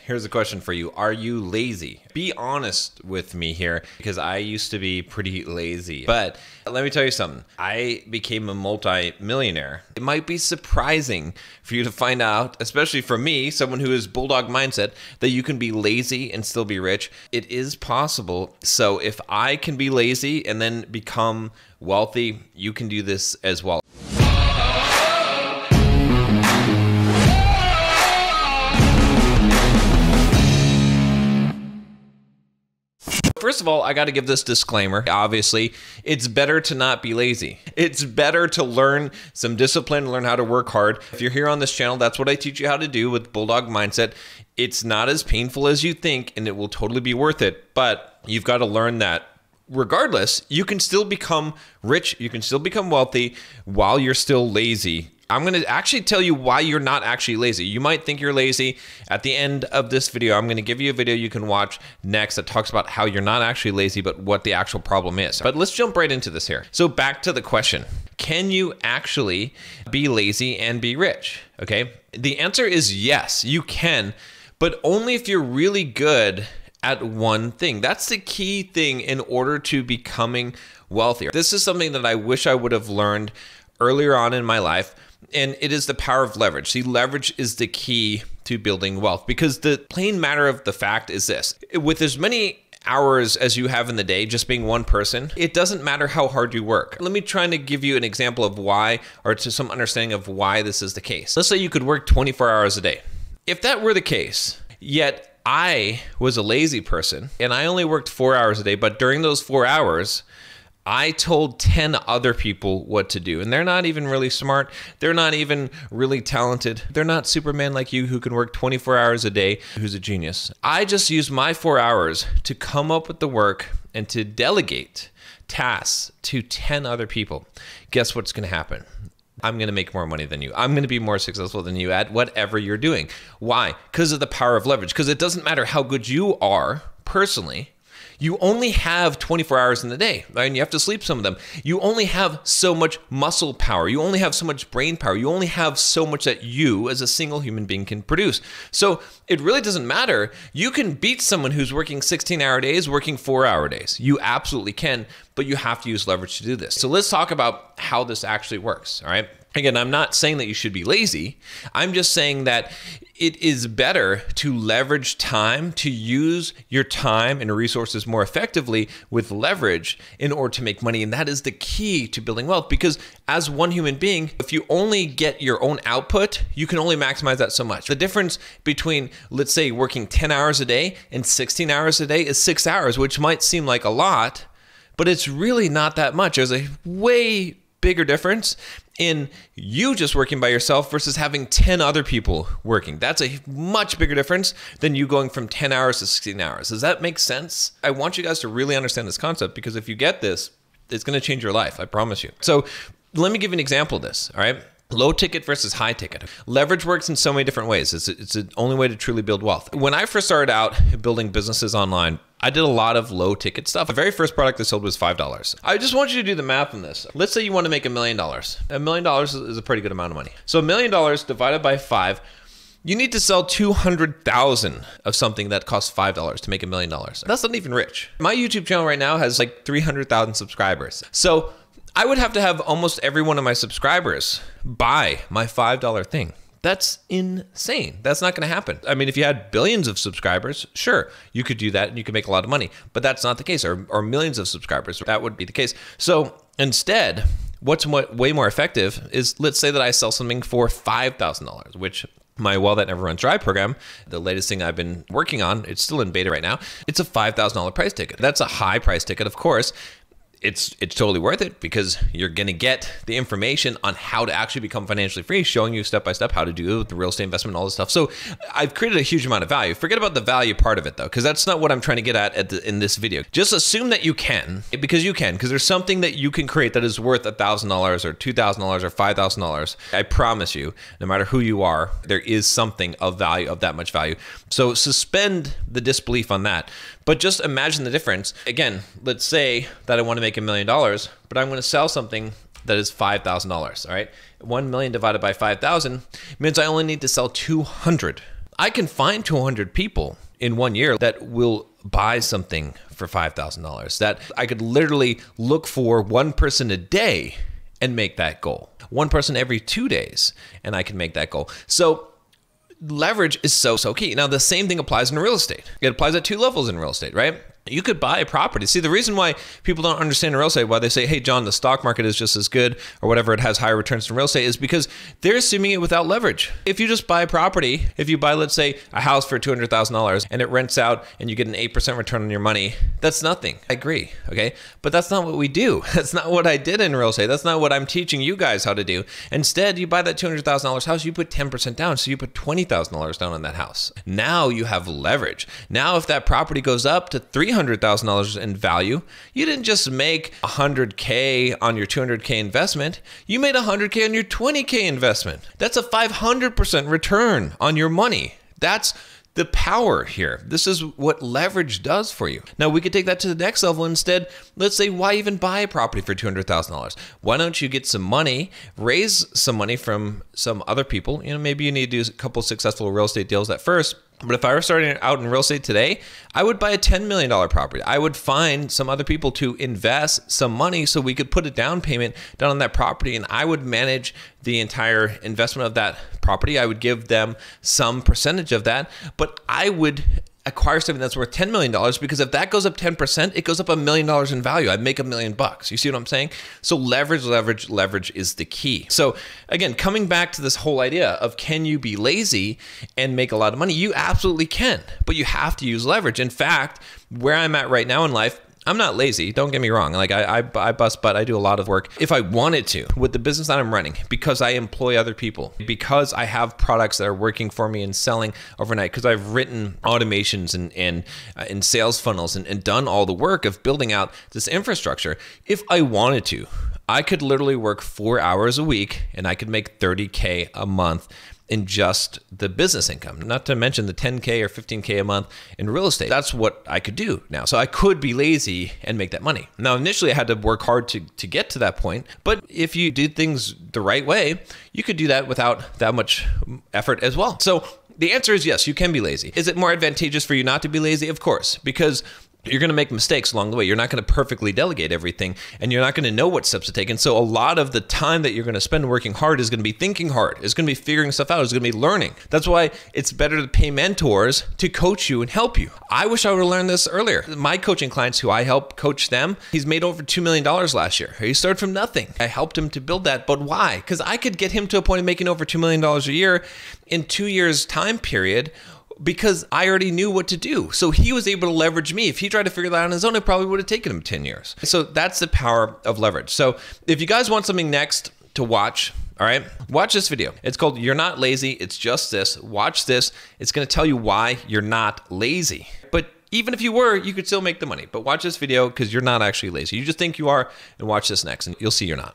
Here's a question for you. Are you lazy? Be honest with me here, because I used to be pretty lazy. But let me tell you something. I became a multi-millionaire. It might be surprising for you to find out, especially for me, someone who is Bulldog mindset, that you can be lazy and still be rich. It is possible. So if I can be lazy and then become wealthy, you can do this as well. First of all, I got to give this disclaimer. Obviously, it's better to not be lazy. It's better to learn some discipline, learn how to work hard. If you're here on this channel, that's what I teach you how to do with Bulldog mindset. It's not as painful as you think, and it will totally be worth it. But you've got to learn that regardless, you can still become rich. You can still become wealthy while you're still lazy. I'm going to actually tell you why you're not actually lazy. You might think you're lazy. At the end of this video, I'm going to give you a video you can watch next that talks about how you're not actually lazy, but what the actual problem is. But let's jump right into this here. So back to the question. Can you actually be lazy and be rich? Okay. The answer is yes, you can, but only if you're really good at one thing. That's the key thing in order to becoming wealthier. This is something that I wish I would have learned earlier on in my life. And it is the power of leverage. See, leverage is the key to building wealth, because the plain matter of the fact is this: with as many hours as you have in the day, just being one person, it doesn't matter how hard you work. Let me try to give you an example of why, or to some understanding of why this is the case. Let's say you could work 24 hours a day. If that were the case, yet I was a lazy person and I only worked 4 hours a day, but during those 4 hours, I told 10 other people what to do, and they're not even really smart. They're not even really talented. They're not Superman like you who can work 24 hours a day, who's a genius. I just used my 4 hours to come up with the work and to delegate tasks to 10 other people. Guess what's going to happen? I'm going to make more money than you. I'm going to be more successful than you at whatever you're doing. Why? Because of the power of leverage. Because it doesn't matter how good you are personally. You only have 24 hours in the day, right? And you have to sleep some of them. You only have so much muscle power. You only have so much brain power. You only have so much that you as a single human being can produce. So it really doesn't matter. You can beat someone who's working 16-hour days, working 4-hour days. You absolutely can, but you have to use leverage to do this. So let's talk about how this actually works, all right? Again, I'm not saying that you should be lazy. I'm just saying that it is better to leverage time, to use your time and resources more effectively with leverage in order to make money. And that is the key to building wealth, because as one human being, if you only get your own output, you can only maximize that so much. The difference between, let's say, working 10 hours a day and 16 hours a day is 6 hours, which might seem like a lot, but it's really not that much. There's a way bigger difference in you just working by yourself versus having 10 other people working. That's a much bigger difference than you going from 10 hours to 16 hours. Does that make sense? I want you guys to really understand this concept, because if you get this, it's going to change your life. I promise you. So let me give you an example of this. All right. Low ticket versus high ticket. Leverage works in so many different ways. It's the only way to truly build wealth. When I first started out building businesses online, I did a lot of low ticket stuff. The very first product I sold was $5. I just want you to do the math on this. Let's say you want to make $1 million. $1 million is a pretty good amount of money. So $1 million divided by 5, you need to sell 200,000 of something that costs $5 to make $1 million. That's not even rich. My YouTube channel right now has like 300,000 subscribers. So I would have to have almost every one of my subscribers buy my $5 thing. That's insane. That's not going to happen. I mean, if you had billions of subscribers, sure, you could do that and you could make a lot of money, but that's not the case. Or millions of subscribers, that would be the case. So instead, what's way more effective is, let's say that I sell something for $5,000, which my Well That Never Runs Dry program, the latest thing I've been working on, it's still in beta right now. It's a $5,000 price ticket. That's a high price ticket, of course. It's totally worth it, because you're going to get the information on how to actually become financially free, showing you step by step how to do the real estate investment, all this stuff. So I've created a huge amount of value. Forget about the value part of it though, because that's not what I'm trying to get at in this video. Just assume that you can, because there's something that you can create that is worth $1,000 or $2,000 or $5,000. I promise you, no matter who you are, there is something of value, of that much value. So suspend the disbelief on that. But just imagine the difference. Again, let's say that I want to make $1 million, but I'm going to sell something that is $5,000, all right? 1 million divided by 5,000 means I only need to sell 200 I can find 200 people in 1 year that will buy something for $5,000, that I could literally look for one person a day and make that goal. One person every 2 days, and I can make that goal. So leverage is so key. Now, the same thing applies in real estate. It applies at two levels in real estate, right? You could buy a property. See, the reason why people don't understand real estate, why they say, hey, John, the stock market is just as good or whatever, it has higher returns than real estate, is because they're assuming it without leverage. If you just buy a property, if you buy, let's say, a house for $200,000 and it rents out and you get an 8% return on your money, that's nothing. I agree, okay? But that's not what we do. That's not what I did in real estate. That's not what I'm teaching you guys how to do. Instead, you buy that $200,000 house, you put 10% down, so you put $20,000 down on that house. Now you have leverage. Now if that property goes up to $300,000 in value, you didn't just make $100K on your $200K investment, you made $100K on your $20K investment. That's a 500% return on your money. That's the power here. This is what leverage does for you. Now we could take that to the next level instead. Let's say, why even buy a property for $200,000? Why don't you get some money, raise some money from some other people? You know, maybe you need to do a couple successful real estate deals at first. But if I were starting out in real estate today, I would buy a $10 million property. I would find some other people to invest some money so we could put a down payment down on that property, and I would manage the entire investment of that property. I would give them some percentage of that, but I would acquire something that's worth $10 million, because if that goes up 10%, it goes up $1 million in value. I'd make $1 million. You see what I'm saying? So leverage is the key. So again, coming back to this whole idea of, can you be lazy and make a lot of money? You absolutely can, but you have to use leverage. In fact, where I'm at right now in life, I'm not lazy. Don't get me wrong. Like I bust butt. I do a lot of work if I wanted to with the business that I'm running, because I employ other people, because I have products that are working for me and selling overnight, because I've written automations and sales funnels and done all the work of building out this infrastructure. If I wanted to, I could literally work 4 hours a week and I could make $30K a month in just the business income, not to mention the 10K or 15K a month in real estate. That's what I could do now. So I could be lazy and make that money. Now, initially I had to work hard to get to that point, but if you did things the right way, you could do that without that much effort as well. So the answer is yes, you can be lazy. Is it more advantageous for you not to be lazy? Of course, because you're going to make mistakes along the way. You're not going to perfectly delegate everything, and you're not going to know what steps to take. And so a lot of the time that you're going to spend working hard is going to be thinking hard. It's going to be figuring stuff out. It's going to be learning. That's why it's better to pay mentors to coach you and help you. I wish I would have learned this earlier. My coaching clients who I help coach them, he's made over $2 million last year. He started from nothing. I helped him to build that. But why? Because I could get him to a point of making over $2 million a year in 2 years time period, because I already knew what to do. So he was able to leverage me. If he tried to figure that out on his own, it probably would have taken him 10 years. So that's the power of leverage. So if you guys want something next to watch, all right, watch this video. It's called You're Not Lazy, It's Just This. Watch this. It's going to tell you why you're not lazy. But even if you were, you could still make the money. But watch this video because you're not actually lazy. You just think you are, and watch this next and you'll see you're not.